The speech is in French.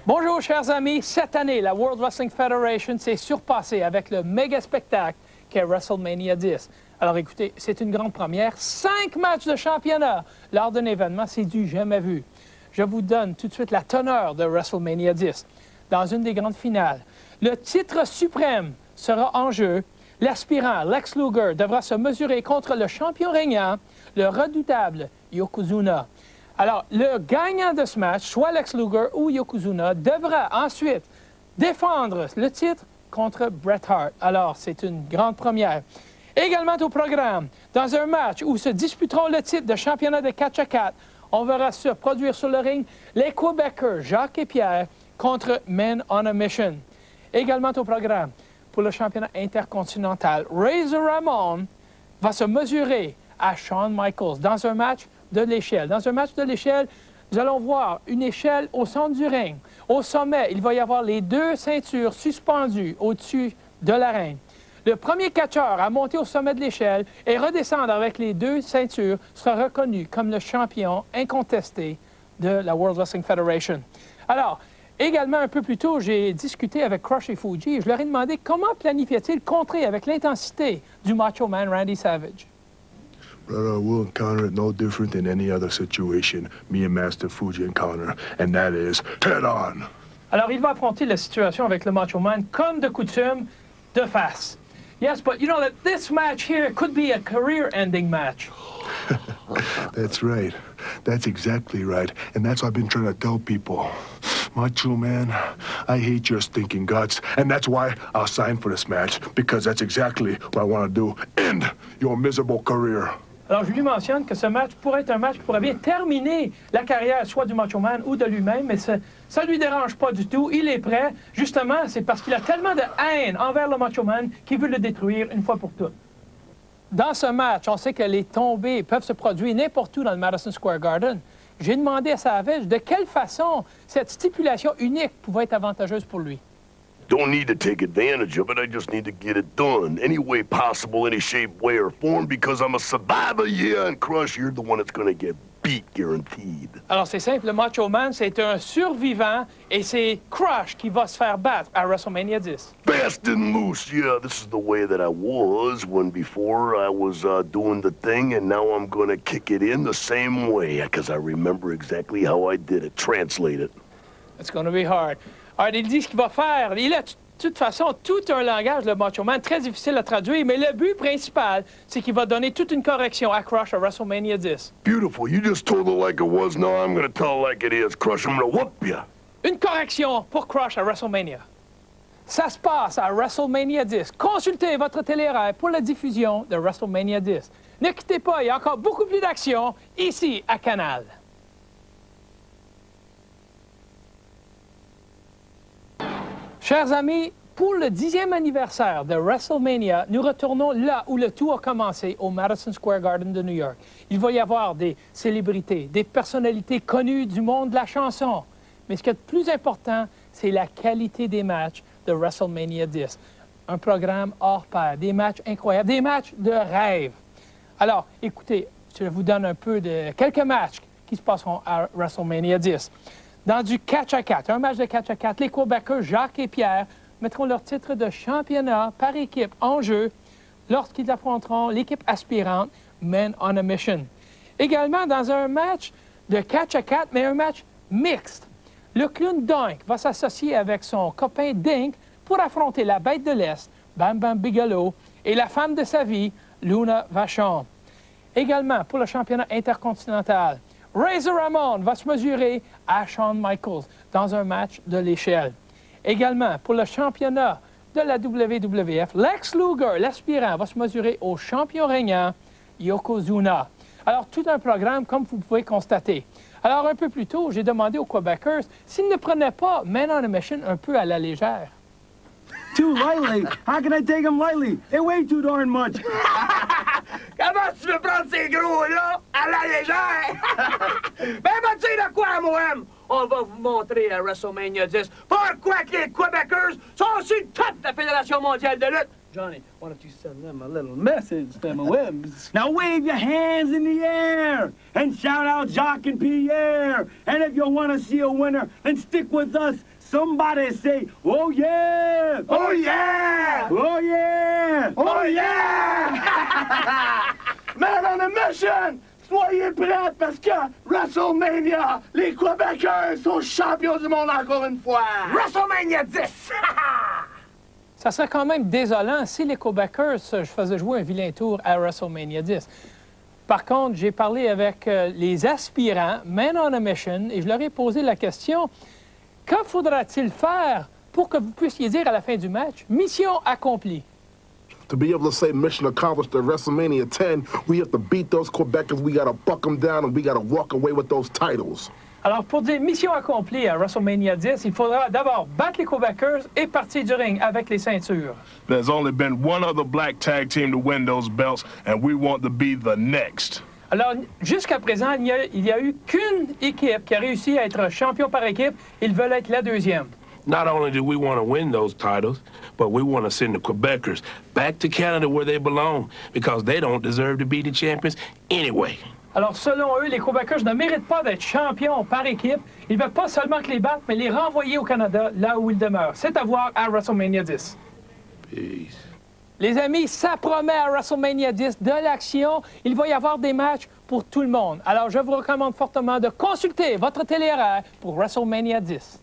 Bonjour, chers amis. Cette année, la World Wrestling Federation s'est surpassée avec le méga spectacle qu'est WrestleMania 10. Alors écoutez, c'est une grande première. 5 matchs de championnat lors d'un événement, c'est du jamais vu. Je vous donne tout de suite la teneur de WrestleMania 10. Dans une des grandes finales, le titre suprême sera en jeu. L'aspirant Lex Luger devra se mesurer contre le champion régnant, le redoutable Yokozuna. Alors, le gagnant de ce match, soit Lex Luger ou Yokozuna, devra ensuite défendre le titre contre Bret Hart. Alors, c'est une grande première. Également au programme, dans un match où se disputeront le titre de championnat de catch à 4, on verra se produire sur le ring les Québécois Jacques et Pierre contre Men on a Mission. Également au programme, pour le championnat intercontinental, Razor Ramon va se mesurer à Shawn Michaels dans un match de l'échelle. Dans un match de l'échelle, nous allons voir une échelle au centre du ring. Au sommet, il va y avoir les 2 ceintures suspendues au-dessus de l'arène. Le premier catcheur à monter au sommet de l'échelle et redescendre avec les 2 ceintures sera reconnu comme le champion incontesté de la World Wrestling Federation. Alors, également, un peu plus tôt, j'ai discuté avec Crush et Fuji et je leur ai demandé comment planifiait-il contrer avec l'intensité du Macho Man Randy Savage. Brother, we'll encounter it no different than any other situation me and Master Fuji encounter, and that is head-on. Alors, il va affronter la situation avec le Macho Man comme de coutume, de face. Yes, but you know that this match here could be a career-ending match. That's right. That's exactly right. And that's what I've been trying to tell people. Macho Man, I hate your stinking guts, and that's why I'll sign for this match, because that's exactly what I want to do. End your miserable career. Alors, je lui mentionne que ce match pourrait être un match qui pourrait bien terminer la carrière soit du Macho Man ou de lui-même, mais ça ne lui dérange pas du tout. Il est prêt. Justement, c'est parce qu'il a tellement de haine envers le Macho Man qu'il veut le détruire une fois pour toutes. Dans ce match, on sait que les tombées peuvent se produire n'importe où dans le Madison Square Garden. J'ai demandé à Savage de quelle façon cette stipulation unique pouvait être avantageuse pour lui. Don't need to take advantage of it, I just need to get it done. Any way possible, any shape, way, or form, because I'm a survivor, yeah, and Crush, you're the one that's gonna get beat, guaranteed. Alors c'est simple, le Macho Man, c'est un survivant, et c'est Crush qui va se faire battre à WrestleMania 10. Fast and loose, yeah, this is the way that I was when before I was doing the thing, and now I'm gonna kick it in the same way, because I remember exactly how I did it. Translate it. It's gonna be hard. Alors, il dit ce qu'il va faire. Il a de toute façon tout un langage, le Macho Man, très difficile à traduire, mais le but principal, c'est qu'il va donner toute une correction à Crush à WrestleMania 10. Beautiful. You just told it like it was. Now I'm gonna tell it like it is. Crush, I'm gonna whoop you. Une correction pour Crush à WrestleMania. Ça se passe à WrestleMania 10. Consultez votre télé-horaire pour la diffusion de WrestleMania 10. Ne quittez pas, il y a encore beaucoup plus d'action ici à Canal. Chers amis, pour le 10e anniversaire de WrestleMania, nous retournons là où le tout a commencé, au Madison Square Garden de New York. Il va y avoir des célébrités, des personnalités connues du monde de la chanson. Mais ce qui est le plus important, c'est la qualité des matchs de WrestleMania 10. Un programme hors pair, des matchs incroyables, des matchs de rêve. Alors, écoutez, je vous donne un peu de quelques matchs qui se passeront à WrestleMania 10. Dans du catch à 4, un match de catch à 4, les Québécois Jacques et Pierre mettront leur titre de championnat par équipe en jeu lorsqu'ils affronteront l'équipe aspirante Men on a Mission. Également, dans un match de catch à 4, mais un match mixte, le clown Dunk va s'associer avec son copain Dink pour affronter la bête de l'Est, Bam Bam Bigelow, et la femme de sa vie, Luna Vachon. Également, pour le championnat intercontinental, Razor Ramon va se mesurer à Shawn Michaels dans un match de l'échelle. Également, pour le championnat de la WWF, Lex Luger, l'aspirant, va se mesurer au champion régnant, Yokozuna. Alors, tout un programme, comme vous pouvez constater. Alors, un peu plus tôt, j'ai demandé aux Québécois s'ils ne prenaient pas Men on a Mission un peu à la légère. Too lightly? How can I take them lightly? They weigh too darn much. Comment tu veux prendre ces gros-là à la légère? Ben, vas-tu dire de quoi, Mohem? On va vous montrer à WrestleMania 10 pourquoi que les Québécois sont sur le top de la Fédération mondiale de lutte. Johnny, why don't you send them a little message, them Wims? Now wave your hands in the air and shout out Jacques and Pierre. And if you want to see a winner, then stick with us. Somebody say, oh yeah! Oh yeah! Oh yeah! Oh yeah! Man on a mission! Soyez prêts parce que WrestleMania, les Québécois sont champions du monde encore une fois! WrestleMania 10! Ça serait quand même désolant si les Québécois faisaient jouer un vilain tour à WrestleMania 10. Par contre, j'ai parlé avec les aspirants, Men on a Mission, et je leur ai posé la question, que faudra-t-il faire pour que vous puissiez dire à la fin du match, mission accomplie? To be able to say mission accomplished at WrestleMania 10, we have to beat those Quebecers, we got to buck them down, and we got to walk away with those titles. Alors, pour dire mission accomplie à WrestleMania 10, il faudra d'abord battre les Quebecers et partir du ring avec les ceintures. There's only been one other black tag team to win those belts, and we want to be the next. Alors, jusqu'à présent, il n'y a eu qu'une équipe qui a réussi à être champion par équipe. Ils veulent être la deuxième. Not only do we want to win those titles, but we want to send the Quebecers back to Canada where they belong, because they don't deserve to be the champions anyway. Alors, selon eux, les Quebecers ne méritent pas d'être champions par équipe. Ils ne veulent pas seulement que les battent, mais les renvoyer au Canada, là où ils demeurent. C'est à voir à WrestleMania 10. Peace. Les amis, ça promet à WrestleMania 10 de l'action. Il va y avoir des matchs pour tout le monde. Alors, je vous recommande fortement de consulter votre télé horaire pour WrestleMania 10.